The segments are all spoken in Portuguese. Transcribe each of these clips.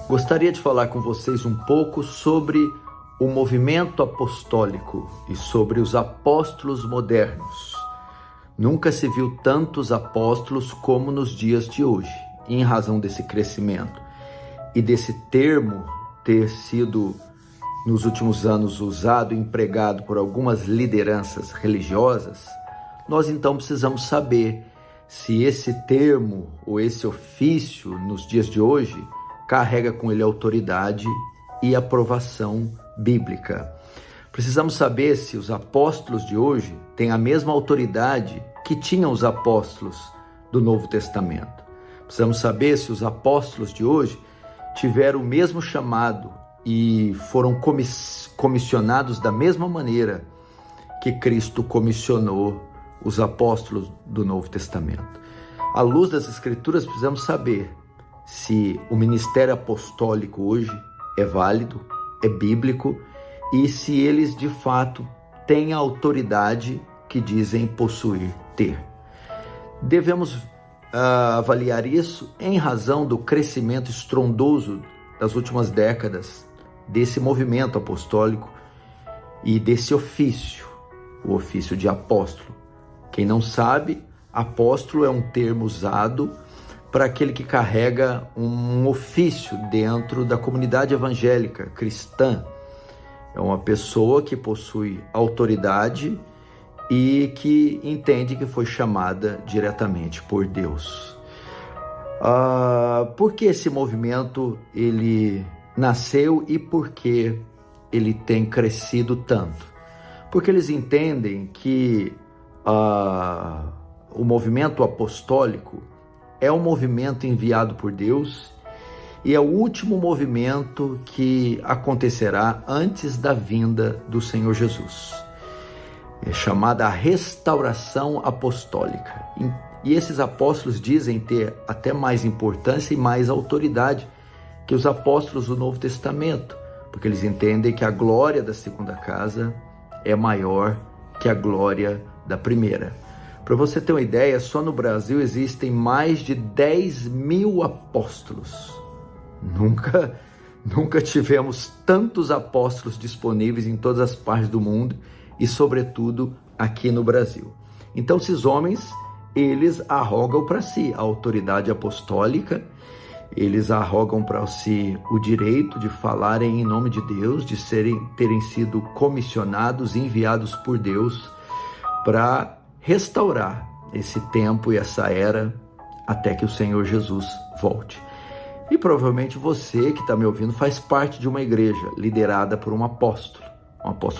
Gostaria de falar com vocês um pouco sobre o movimento apostólico e sobre os apóstolos modernos. Nunca se viu tantos apóstolos como nos dias de hoje, em razão desse crescimento e desse termo ter sido, nos últimos anos, usado e empregado por algumas lideranças religiosas. Nós então precisamos saber se esse termo ou esse ofício, nos dias de hoje, carrega com ele autoridade e aprovação bíblica. Precisamos saber se os apóstolos de hoje têm a mesma autoridade que tinham os apóstolos do Novo Testamento. Precisamos saber se os apóstolos de hoje tiveram o mesmo chamado e foram comissionados da mesma maneira que Cristo comissionou os apóstolos do Novo Testamento. À luz das Escrituras, precisamos saber se o ministério apostólico hoje é válido, é bíblico, e se eles de fato têm a autoridade que dizem possuir ter. Devemos avaliar isso em razão do crescimento estrondoso das últimas décadas desse movimento apostólico e desse ofício, o ofício de apóstolo. Quem não sabe, apóstolo é um termo usado para aquele que carrega um ofício dentro da comunidade evangélica cristã. É uma pessoa que possui autoridade e que entende que foi chamada diretamente por Deus. Por que esse movimento ele nasceu e por que ele tem crescido tanto? Porque eles entendem que o movimento apostólico é um movimento enviado por Deus e é o último movimento que acontecerá antes da vinda do Senhor Jesus. É chamada a restauração apostólica. E esses apóstolos dizem ter até mais importância e mais autoridade que os apóstolos do Novo Testamento, porque eles entendem que a glória da segunda casa é maior que a glória da primeira. Para você ter uma ideia, só no Brasil existem mais de 10.000 apóstolos. Nunca tivemos tantos apóstolos disponíveis em todas as partes do mundo e, sobretudo, aqui no Brasil. Então, esses homens, eles arrogam para si a autoridade apostólica, eles arrogam para si o direito de falarem em nome de Deus, de terem sido comissionados, enviados por Deus para restaurar esse tempo e essa era até que o Senhor Jesus volte. E provavelmente você que está me ouvindo faz parte de uma igreja liderada por um apóstolo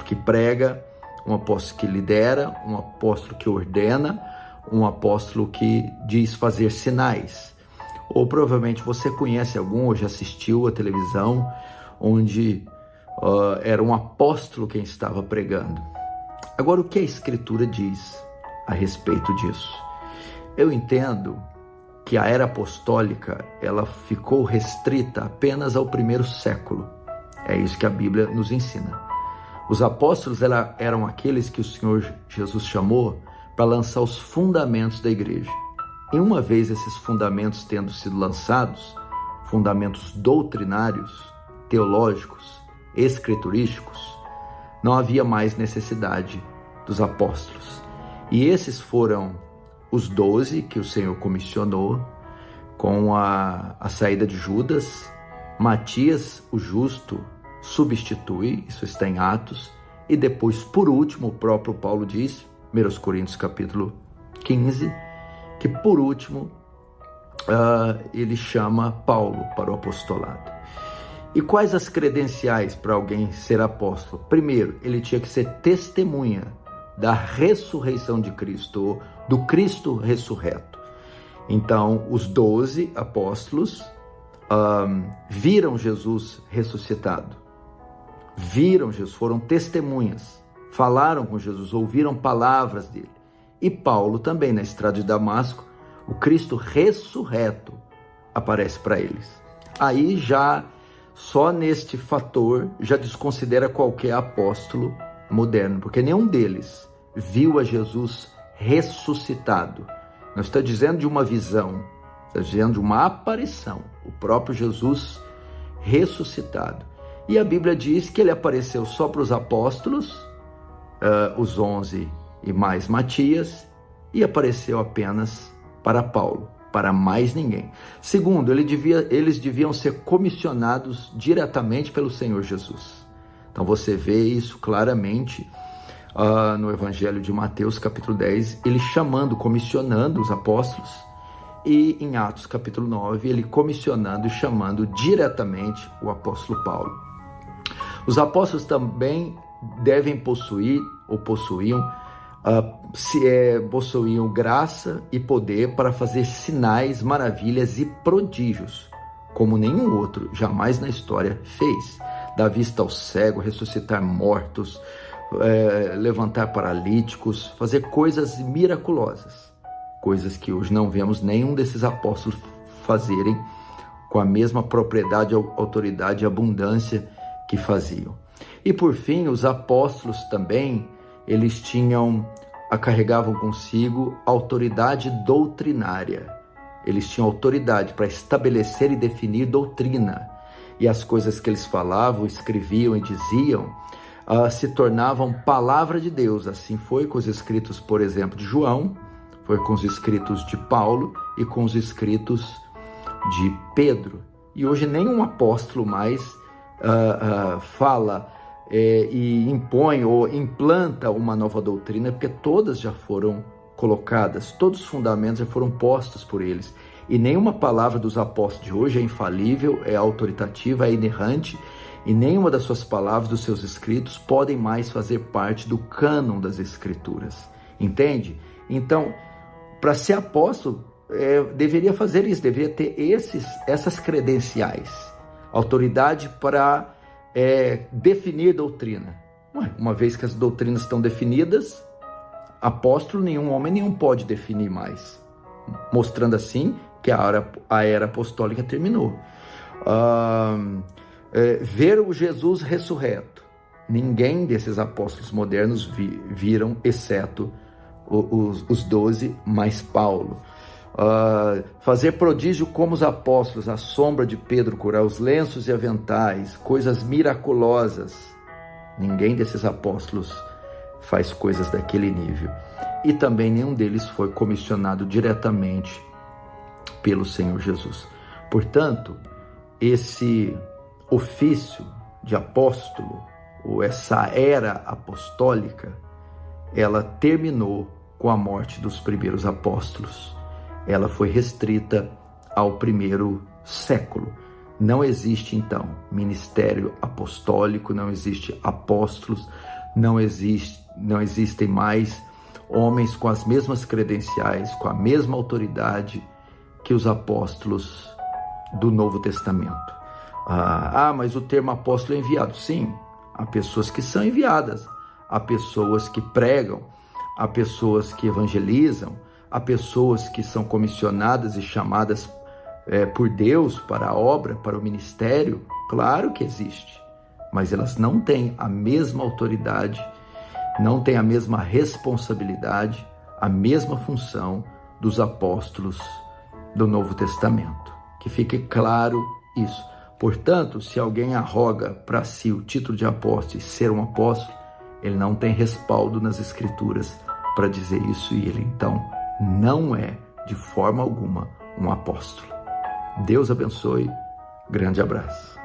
que prega, um apóstolo que lidera, um apóstolo que ordena, um apóstolo que diz fazer sinais. Ou provavelmente você conhece algum ou já assistiu à televisão onde era um apóstolo quem estava pregando. Agora, o que a Escritura diz a respeito disso? Eu entendo que a era apostólica ela ficou restrita apenas ao primeiro século. É isso que a Bíblia nos ensina. Os apóstolos eram aqueles que o Senhor Jesus chamou para lançar os fundamentos da igreja. E uma vez esses fundamentos tendo sido lançados, fundamentos doutrinários, teológicos, escriturísticos, não havia mais necessidade dos apóstolos. E esses foram os 12 que o Senhor comissionou com a saída de Judas. Matias, o justo, substitui, isso está em Atos. E depois, por último, o próprio Paulo diz, 1 Coríntios capítulo 15, que por último ele chama Paulo para o apostolado. E quais as credenciais para alguém ser apóstolo? Primeiro, ele tinha que ser testemunha da ressurreição de Cristo, do Cristo ressurreto. Então, os 12 apóstolos viram Jesus ressuscitado. Viram Jesus, foram testemunhas, falaram com Jesus, ouviram palavras dele. E Paulo também, na estrada de Damasco, o Cristo ressurreto aparece para eles. Aí já, só neste fator, já desconsidera qualquer apóstolo moderno, porque nenhum deles viu a Jesus ressuscitado. Não está dizendo de uma visão, está dizendo de uma aparição. O próprio Jesus ressuscitado. E a Bíblia diz que ele apareceu só para os apóstolos, os 11 e mais Matias, e apareceu apenas para Paulo, para mais ninguém. Segundo, eles deviam ser comissionados diretamente pelo Senhor Jesus. Então você vê isso claramente no Evangelho de Mateus, capítulo 10, ele comissionando os apóstolos, e em Atos, capítulo 9, ele comissionando e chamando diretamente o apóstolo Paulo. Os apóstolos também devem possuir, ou possuíam graça e poder para fazer sinais, maravilhas e prodígios, como nenhum outro jamais na história fez. Dar vista ao cego, ressuscitar mortos, levantar paralíticos, fazer coisas miraculosas, coisas que hoje não vemos nenhum desses apóstolos fazerem com a mesma propriedade, autoridade e abundância que faziam. E por fim, os apóstolos também, eles carregavam consigo autoridade doutrinária. Eles tinham autoridade para estabelecer e definir doutrina. E as coisas que eles falavam, escreviam e diziam se tornavam palavra de Deus. Assim foi com os escritos, por exemplo, de João, foi com os escritos de Paulo e com os escritos de Pedro. E hoje nenhum apóstolo mais fala e impõe ou implanta uma nova doutrina, porque todas já foram colocadas, todos os fundamentos já foram postos por eles. E nenhuma palavra dos apóstolos de hoje é infalível, é autoritativa, é inerrante, e nenhuma das suas palavras, dos seus escritos, podem mais fazer parte do cânon das Escrituras. Entende? Então, para ser apóstolo, deveria fazer isso, deveria ter essas credenciais. Autoridade para definir doutrina. Uma vez que as doutrinas estão definidas, apóstolo nenhum, homem nenhum pode definir mais. Mostrando assim que a era apostólica terminou. Ver o Jesus ressurreto. Ninguém desses apóstolos modernos viram, exceto os 12, mais Paulo. Fazer prodígio como os apóstolos, a sombra de Pedro, curar os lenços e aventais, coisas miraculosas. Ninguém desses apóstolos faz coisas daquele nível. E também nenhum deles foi comissionado diretamente pelo Senhor Jesus. Portanto, esse ofício de apóstolo, ou essa era apostólica, ela terminou com a morte dos primeiros apóstolos. Ela foi restrita ao primeiro século. Não existe, então, ministério apostólico, não existe apóstolos, não existem mais homens com as mesmas credenciais, com a mesma autoridade que os apóstolos do Novo Testamento. Mas o termo apóstolo é enviado. Sim, há pessoas que são enviadas, há pessoas que pregam, há pessoas que evangelizam, há pessoas que são comissionadas e chamadas por Deus para a obra, para o ministério. Claro que existe, mas elas não têm a mesma autoridade, não têm a mesma responsabilidade, a mesma função dos apóstolos do Novo Testamento. Que fique claro isso. Portanto, se alguém arroga para si o título de apóstolo e ser um apóstolo, ele não tem respaldo nas Escrituras para dizer isso, e ele então não é de forma alguma um apóstolo. Deus abençoe. Grande abraço.